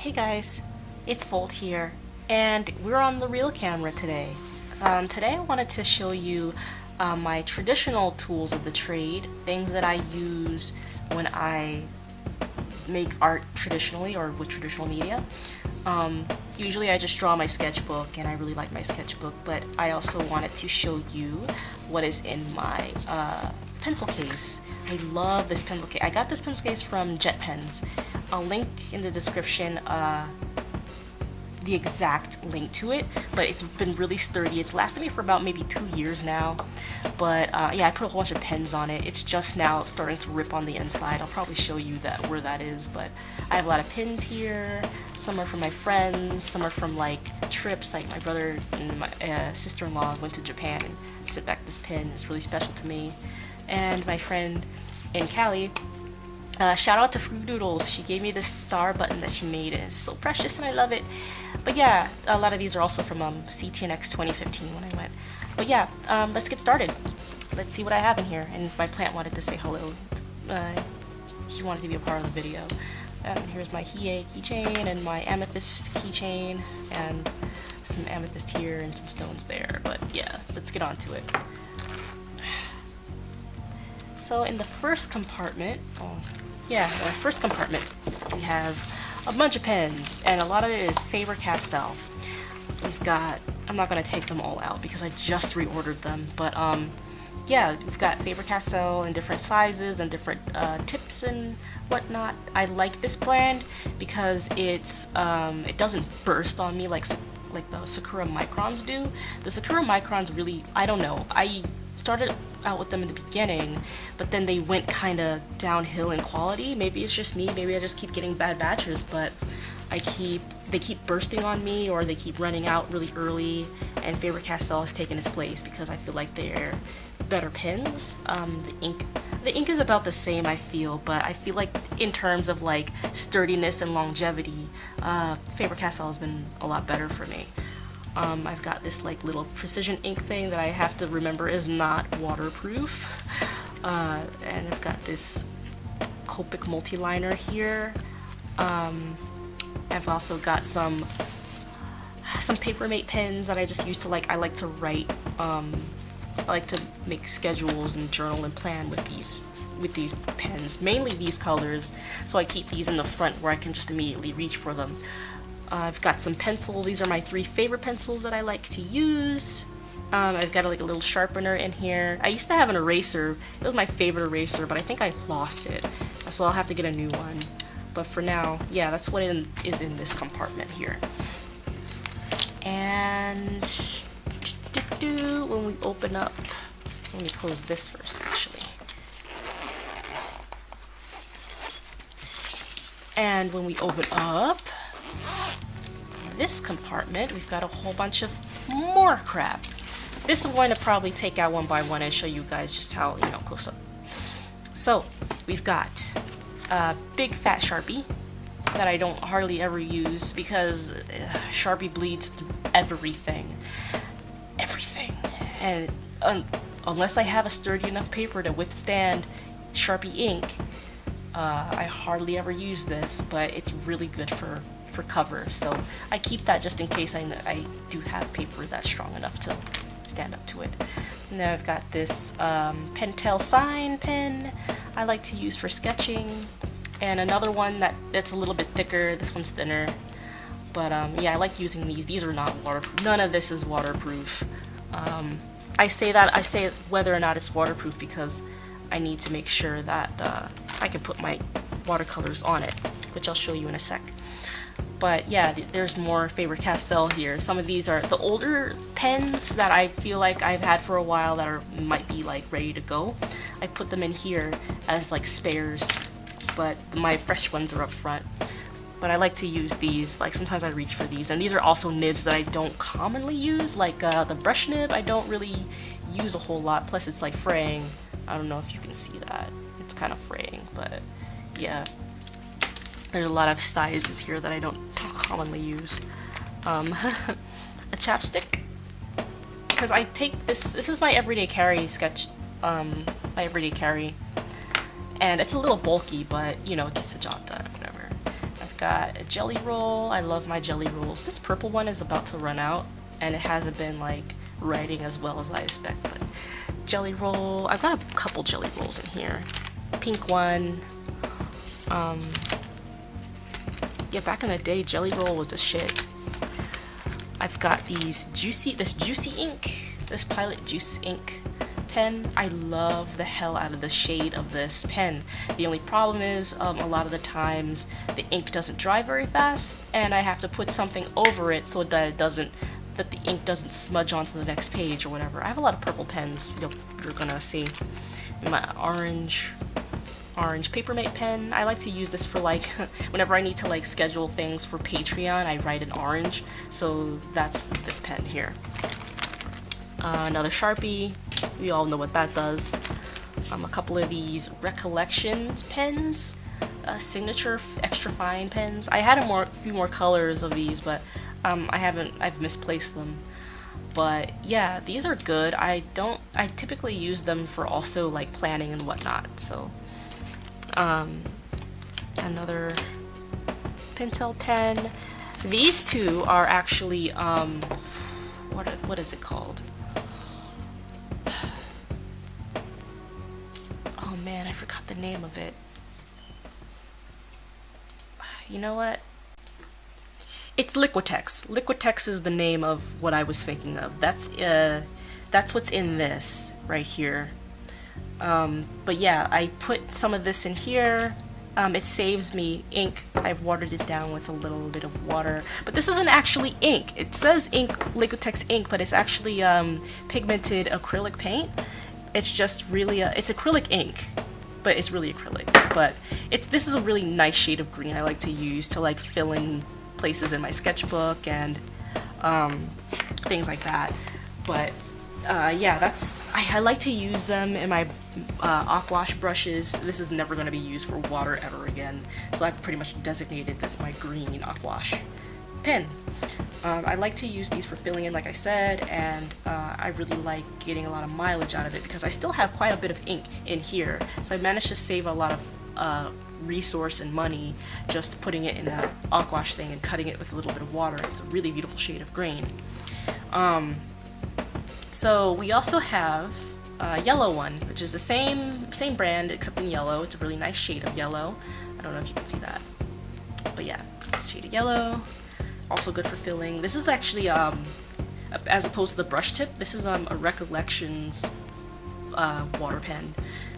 Hey guys, it's Volt here, and we're on the real camera today. Today I wanted to show you my traditional tools of the trade, things that I use when I make art traditionally or with traditional media. Usually I just draw my sketchbook, and I really like my sketchbook, but I also wanted to show you what is in my pencil case. I love this pencil case. I got this pencil case from Jet Pens. I'll link in the description the exact link to it, but it's been really sturdy. It's lasted me for about maybe 2 years now, but yeah, I put a whole bunch of pens on it. It's just now starting to rip on the inside. I'll probably show you that where that is, but I have a lot of pins here. Some are from my friends, some are from like trips, like my brother and my sister-in-law went to Japan and sent back this pin. It's really special to me. And my friend in Cali, shout out to Fruit Doodles. She gave me this star button that she made, and it's so precious and I love it. But yeah, a lot of these are also from CTNX 2015 when I went. But yeah, let's get started. Let's see what I have in here. And my plant wanted to say hello. He wanted to be a part of the video. Here's my Hiei keychain and my amethyst keychain, and some amethyst here and some stones there. But yeah, let's get on to it. So in the first compartment, we have a bunch of pens, and a lot of it is Faber-Castell. We've got, I'm not going to take them all out because I just reordered them, but yeah, we've got Faber-Castell in different sizes and different tips and whatnot. I like this brand because it's it doesn't burst on me like the Sakura Microns do. The Sakura Microns really, I don't know, I started out with them in the beginning, but then they went kind of downhill in quality. Maybe it's just me, maybe I just keep getting bad batches, but they keep bursting on me, or they keep running out really early, and Faber-Castell has taken its place because I feel like they're better pens. The ink is about the same, I feel, but I feel like in terms of like sturdiness and longevity, Faber-Castell has been a lot better for me. I've got this like little precision ink thing that I have to remember is not waterproof, and I've got this Copic multi-liner here. I've also got some Papermate pens that I just use to I like to write. I like to make schedules and journal and plan with these pens, mainly these colors, so I keep these in the front where I can just immediately reach for them. I've got some pencils. These are my 3 favorite pencils that I like to use. I've got like a little sharpener in here. I used to have an eraser. It was my favorite eraser, but I think I lost it, so I'll have to get a new one. But for now, yeah, that's what is in this compartment here. And when we open up, let me close this first actually. And when we open up this compartment, we've got a whole bunch of more crap. This I'm going to probably take out one by one and show you guys just how, close up. So we've got a big fat Sharpie that I don't hardly ever use because Sharpie bleeds through everything. And unless I have a sturdy enough paper to withstand Sharpie ink, I hardly ever use this, but it's really good for cover, so I keep that just in case I do have paper that's strong enough to stand up to it. And then I've got this Pentel Sign pen I like to use for sketching, and another one that's a little bit thicker. This one's thinner, but yeah, I like using these. These are not waterproof. None of this is waterproof. I say whether or not it's waterproof because I need to make sure that I can put my watercolors on it, which I'll show you in a sec. But yeah, there's more Faber-Castell here. Some of these are the older pens that I feel like I've had for a while that might be like ready to go. I put them in here as like spares, but my fresh ones are up front. But I like to use these, like sometimes I reach for these. And these are also nibs that I don't commonly use, like the brush nib I don't really use a whole lot, plus it's like fraying. I don't know if you can see that. It's kind of fraying, but yeah. There's a lot of sizes here that I don't commonly use. A chapstick, because I take this is my everyday carry sketch, my everyday carry, and it's a little bulky, but it gets the job done, whatever. I've got a jelly roll. I love my jelly rolls. This purple one is about to run out, and it hasn't been like writing as well as I expect, but jelly roll. I've got a couple jelly rolls in here. Pink one. Yeah, back in the day, jelly roll was a shit. I've got this juicy ink, this Pilot Juice ink pen. I love the hell out of the shade of this pen. The only problem is a lot of the times the ink doesn't dry very fast, and I have to put something over it so that the ink doesn't smudge onto the next page or whatever. I have a lot of purple pens you're gonna see. My orange Papermate pen. I like to use this for like whenever I need to like schedule things for Patreon, I write in orange, so that's this pen here. Another Sharpie, we all know what that does. A couple of these Recollections pens, signature extra fine pens. I had a few more colors of these, but I've misplaced them. But yeah, these are good. I typically use them for also like planning and whatnot, so another Pentel pen. These two are actually what is it called? Oh man, I forgot the name of it. You know what? It's Liquitex. Liquitex is the name of what I was thinking of. That's what's in this right here. But yeah, I put some of this in here. It saves me ink. I've watered it down with a little bit of water. But this isn't actually ink. It says ink, Liquitex ink, but it's actually pigmented acrylic paint. It's just really it's acrylic ink, but it's really acrylic. But this is a really nice shade of green I like to use to like fill in places in my sketchbook and things like that. But yeah, I like to use them in my aquash brushes. This is never going to be used for water ever again, so I've pretty much designated this my green aquash pen. I like to use these for filling in, like I said, and I really like getting a lot of mileage out of it because I still have quite a bit of ink in here, so I managed to save a lot of resource and money just putting it in an aquash thing and cutting it with a little bit of water. It's a really beautiful shade of green. So we also have a yellow one, which is the same brand except in yellow. It's a really nice shade of yellow. I don't know if you can see that, but yeah, shade of yellow. Also good for filling. This is actually as opposed to the brush tip, this is a Recollections water pen,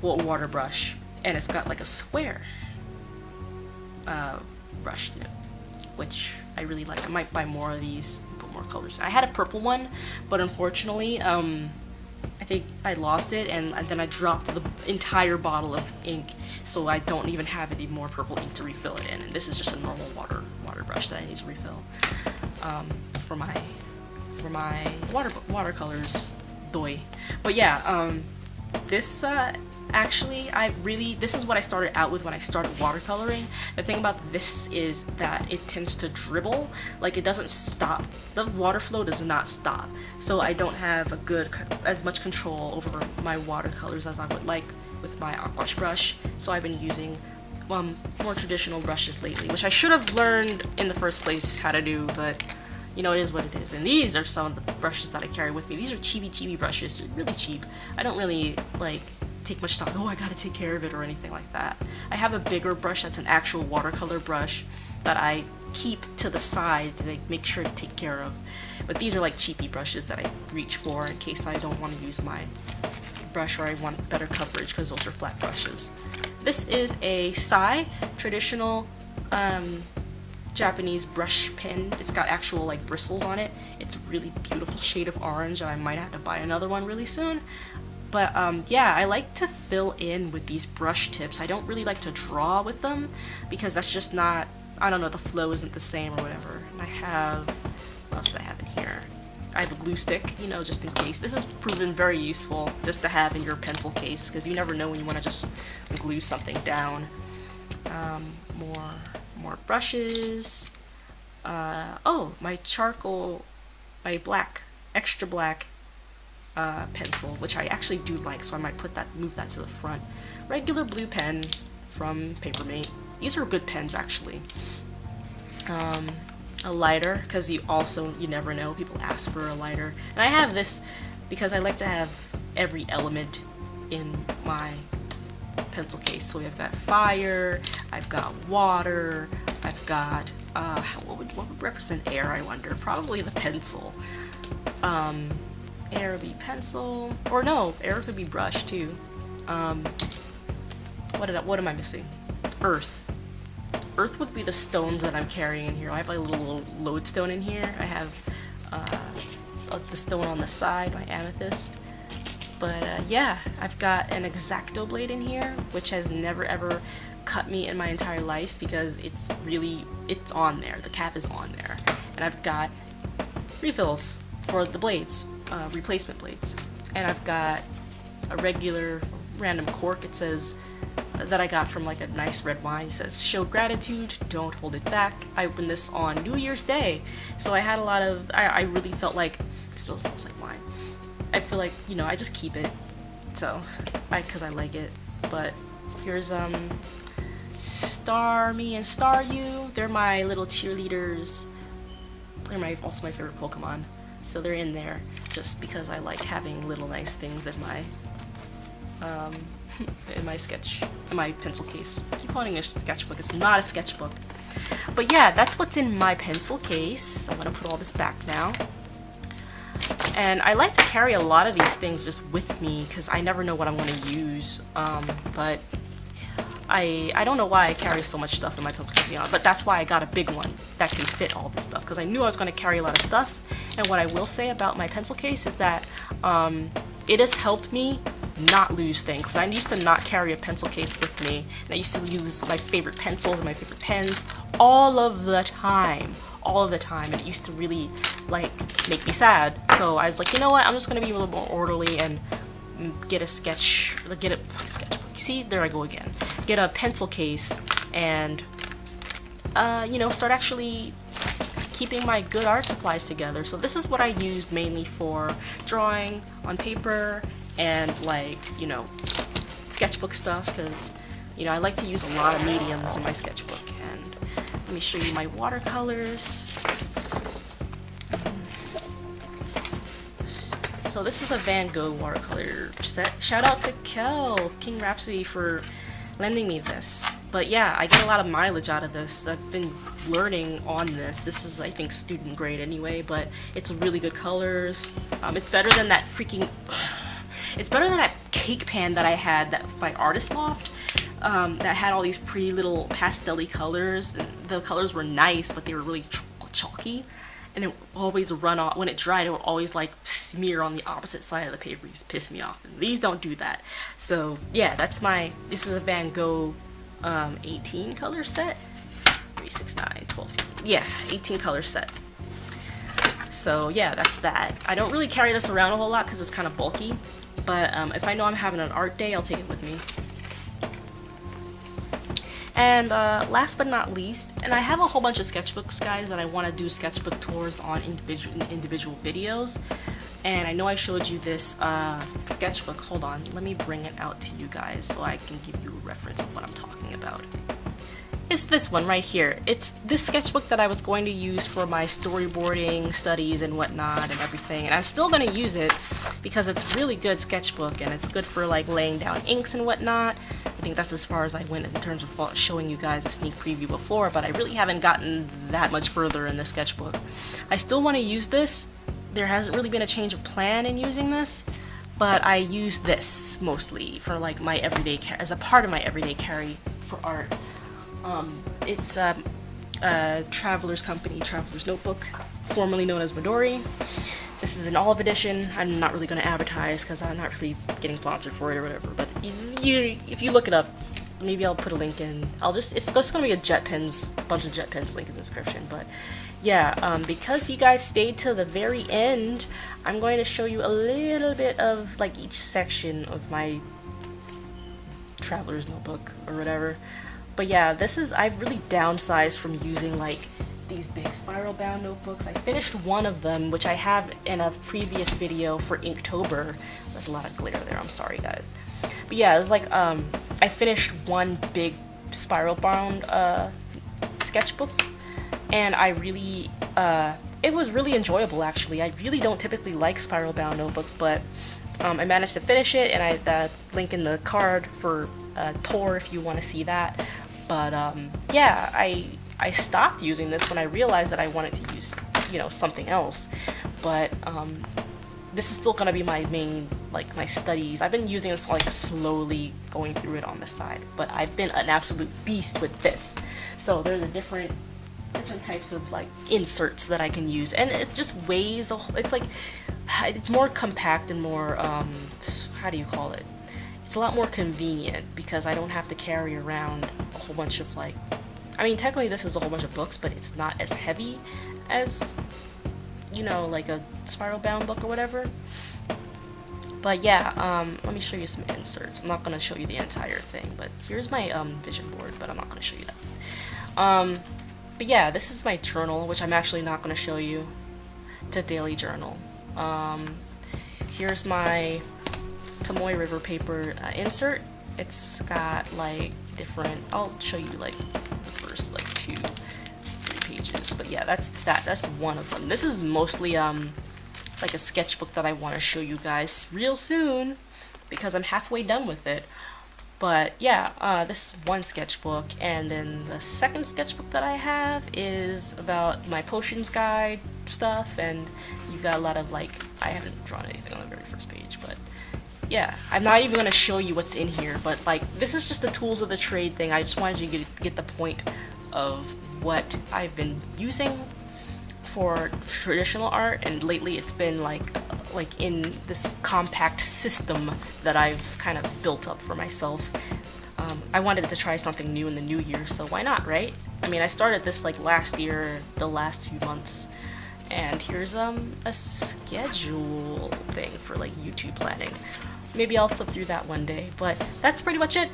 water brush, and it's got like a square brush tip, which I really like. I might buy more of these, put more colors. I had a purple one, but unfortunately, I think I lost it, and then I dropped the entire bottle of ink, so I don't even have any more purple ink to refill it in. And this is just a normal water brush that I need to refill for my watercolors doy. But yeah, this actually, this is what I started out with when I started watercoloring. The thing about this is that it tends to dribble, like it doesn't stop. The water flow does not stop, so I don't have as much control over my watercolors as I would like with my aquash brush. So I've been using more traditional brushes lately, which I should have learned in the first place how to do, but you know, it is what it is. And these are some of the brushes that I carry with me. These are chibi brushes. They're really cheap. I don't really like take much thought, oh, I gotta take care of it or anything like that. I have a bigger brush that's an actual watercolor brush that I keep to the side to make sure to take care of. But these are like cheapy brushes that I reach for in case I don't want to use my brush or I want better coverage, because those are flat brushes. This is a Sai traditional Japanese brush pen. It's got actual like bristles on it. It's a really beautiful shade of orange, and I might have to buy another one really soon. But yeah, I like to fill in with these brush tips. I don't really like to draw with them because that's just not, I don't know, the flow isn't the same or whatever. And I have, what else do I have in here? I have a glue stick, you know, just in case. This has proven very useful just to have in your pencil case, because you never know when you want to just glue something down. More brushes. Oh, my charcoal, my black, extra black pencil, which I actually do like, so I might move that to the front. Regular blue pen from Papermate. These are good pens, actually. a lighter, because you never know, people ask for a lighter, and I have this because I like to have every element in my pencil case. So I've got fire, I've got water, I've got what would represent air, I wonder? Probably the pencil. Air would be pencil, or no, air could be brush too. What am I missing? Earth. Earth would be the stones that I'm carrying in here. I have like a little lodestone in here. I have the stone on the side, my amethyst. But yeah, I've got an X-Acto blade in here, which has never ever cut me in my entire life because it's on there. The cap is on there. And I've got refills for the blades, replacement blades. And I've got a regular random cork. It says that I got from like a nice red wine. It says, "Show gratitude, don't hold it back." I opened this on New Year's Day, so I had a lot of, I really felt like, it still smells like wine. I feel like, you know, I just keep it, so, because I like it. But here's Star Me and Star You. They're my little cheerleaders. They're also my favorite Pokemon, so they're in there just because I like having little nice things in my in my pencil case. I keep calling it a sketchbook. It's not a sketchbook. But yeah, that's what's in my pencil case. I'm gonna put all this back now. And I like to carry a lot of these things just with me because I never know what I'm going to use. But I don't know why I carry so much stuff in my pencil case, but that's why I got a big one that can fit all this stuff, because I knew I was going to carry a lot of stuff. And what I will say about my pencil case is that it has helped me not lose things. I used to not carry a pencil case with me, and I used to use my favorite pencils and my favorite pens all of the time. It used to really like make me sad. So I was like, you know what, I'm just gonna be a little more orderly and get a sketchbook. See, there I go again. Get a pencil case and you know, start actually keeping my good art supplies together. So this is what I used mainly for drawing on paper and, like, you know, sketchbook stuff, because, you know, I like to use a lot of mediums in my sketchbook. And let me show you my watercolors. So this is a Van Gogh watercolor set. Shout out to King Rhapsody for lending me this. But yeah, I get a lot of mileage out of this. I've been learning on this. This is, I think, student grade anyway, but it's really good colors. It's better than that freaking... It's better than that cake pan that I had by Artist Loft, that had all these pretty little pastel-y colors. And the colors were nice, but they were really chalky. And it would always run off. When it dried, it would always like smear on the opposite side of the paper. It used to piss me off. And these don't do that. So yeah, this is a Van Gogh 18 color set. 3, 6, 9, 12. Yeah, 18 color set. So yeah, that's that. I don't really carry this around a whole lot because it's kind of bulky. But if I know I'm having an art day, I'll take it with me. And last but not least, and I have a whole bunch of sketchbooks, guys, that I want to do sketchbook tours on individual videos. And I know I showed you this sketchbook. Hold on, let me bring it out to you guys so I can give you a reference of what I'm talking about. It's this one right here. It's this sketchbook that I was going to use for my storyboarding studies and whatnot and everything. And I'm still going to use it because it's a really good sketchbook and it's good for like laying down inks and whatnot. I think that's as far as I went in terms of showing you guys a sneak preview before, but I really haven't gotten that much further in this sketchbook. I still want to use this. There hasn't really been a change of plan in using this, but I use this mostly for like my everyday as a part of my everyday carry for art. It's a Traveler's Company, Traveler's Notebook, formerly known as Midori. This is an olive edition. I'm not really going to advertise because I'm not really getting sponsored for it or whatever, but if you look it up, maybe I'll put a link in. It's just going to be a bunch of JetPens link in the description, but yeah, because you guys stayed till the very end, I'm going to show you a little bit of like each section of my Traveler's Notebook or whatever. But yeah, I've really downsized from using like these big spiral bound notebooks. I finished one of them, which I have in a previous video for Inktober. There's a lot of glitter there, I'm sorry guys. But yeah, it was like, I finished one big spiral bound sketchbook, and I really it was really enjoyable actually. I really don't typically like spiral bound notebooks, but I managed to finish it, and I link in the card for Tor if you want to see that. But yeah, I stopped using this when I realized that I wanted to use, you know, something else. But this is still gonna be my main, like, my studies. I've been using this, like, slowly going through it on the side, but I've been an absolute beast with this. So there's a different types of, like, inserts that I can use, and it just weighs it's like, it's more compact and more how do you call it, it's a lot more convenient because I don't have to carry around a whole bunch of, like, I mean, technically this is a whole bunch of books, but it's not as heavy as, you know, like a spiral bound book or whatever. But yeah, let me show you some inserts. I'm not going to show you the entire thing, but here's my vision board, but I'm not going to show you that. But yeah, this is my journal, which I'm actually not going to show you. It's a daily journal. Here's my Tomoe River paper insert. It's got, like, different, I'll show you, like, the first, like, 2-3 pages. But yeah, that's one of them. This is mostly like a sketchbook that I want to show you guys real soon because I'm halfway done with it. But yeah, this is one sketchbook, and then the second sketchbook that I have is about my potions guide stuff, and you got a lot of, like, I haven't drawn anything on the very first page, but yeah, I'm not even going to show you what's in here, but, like, this is just the tools of the trade thing. I just wanted you to get the point of what I've been using for traditional art, and lately it's been like in this compact system that I've kind of built up for myself. I wanted to try something new in the new year, so why not, right? I mean, I started this, like, last year, the last few months, and here's a schedule thing for, like, YouTube planning. Maybe I'll flip through that one day, but that's pretty much it.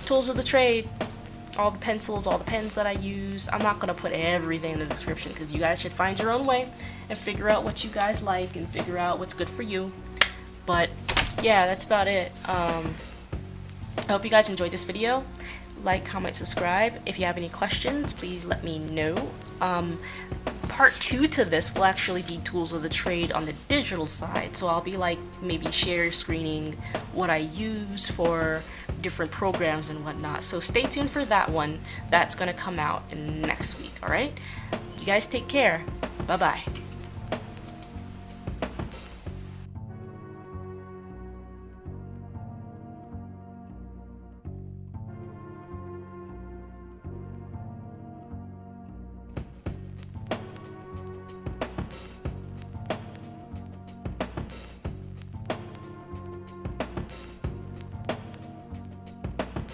Tools of the trade. All the pencils, all the pens that I use. I'm not gonna put everything in the description because you guys should find your own way and figure out what you guys like and figure out what's good for you. But yeah, that's about it. I hope you guys enjoyed this video. Like, comment, subscribe. If you have any questions, please let me know. Part 2 to this will actually be tools of the trade on the digital side, so I'll be, like, maybe share screening what I use for different programs and whatnot. So stay tuned for that one. That's gonna come out next week. All right, you guys take care. Bye bye.